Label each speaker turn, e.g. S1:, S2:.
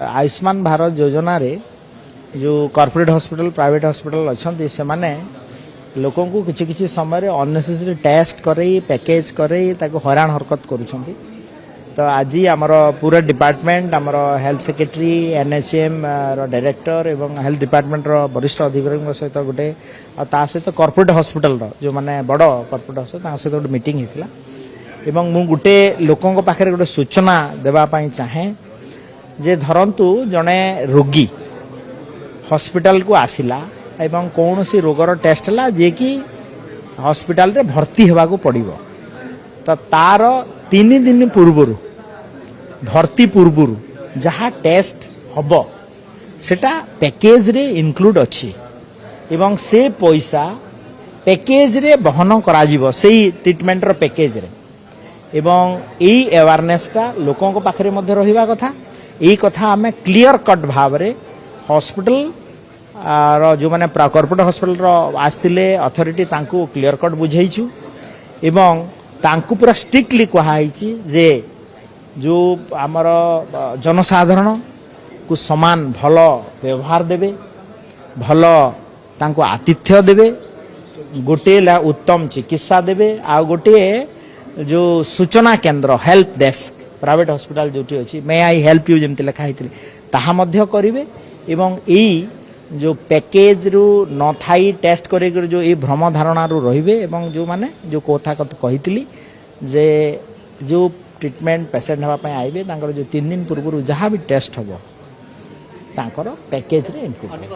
S1: आयुष्मान भारत योजना रे जो कॉर्पोरेट हॉस्पिटल प्राइवेट हॉस्पिटल अच्छा से माने लोकों को किसी किसी समय अननेसेसरी टेस्ट करे पैकेज करे हैरान हरकत करुछंती। तो आज आमर पूरा डिपार्टमेंट आमर हेल्थ सेक्रेटरी एनएचएम डायरेक्टर एवं हेल्थ डिपार्टमेंट वरिष्ठ अधिकारी सहित गोटे सहित कॉर्पोरेट हॉस्पिटल जो माने बड़ कॉर्पोरेट हॉस्पिटल सहित गोटे मीटिंग होता एवं मु गोटे लोकों पाखे गोटे सूचना देवाई चाहे जे धरंतु जड़े रोगी हॉस्पिटल को आसिला एवं कौन सी रोगर टेस्ट है जे कि हॉस्पिटल रे भर्ती होगा पड़ो तो तार 3 दिन पूर्वर भर्ती पूर्वर जहाँ टेस्ट हम सेटा पैकेज रे इंक्लूड अच्छी एवं से पैसा पैकेज रे बहन करा से ट्रीटमेंट रो पैकेज रे एवं यही अवेयरनेसटा लोकों को पाखरे मध्य रहिबा कथा यही कथा आम क्लीयर कट भाव रे हॉस्पिटल जो माने कॉर्पोरेट हॉस्पिटल आसते अथॉरिटी तांको क्लीयर कट बुझेइछु एवं तांको पूरा स्ट्रिक्टली कहाई जे जो आमर जनसाधारण को समान भल व्यवहार देवे भल तांको आतिथ्य देवे गोटे उत्तम चिकित्सा देवे आ गोटे जो सूचना केंद्र हेल्प डेस्क प्राइवेट हॉस्पिटल जोटी अच्छी मे आई हेल्प यू जमती लिखाई ताहा मध्य करिवे एवं यही जो पैकेज रु न थाई टेस्ट करे जो ये भ्रम धारणा रु रहिबे एवं जो माने जो कथा कही जे जो ट्रीटमेंट पेशेंट हवा पय आइबे तांकर जो 3 दिन पूर्व जहाँ भी टेस्ट हबो तांकर पैकेज रे इनक्लूड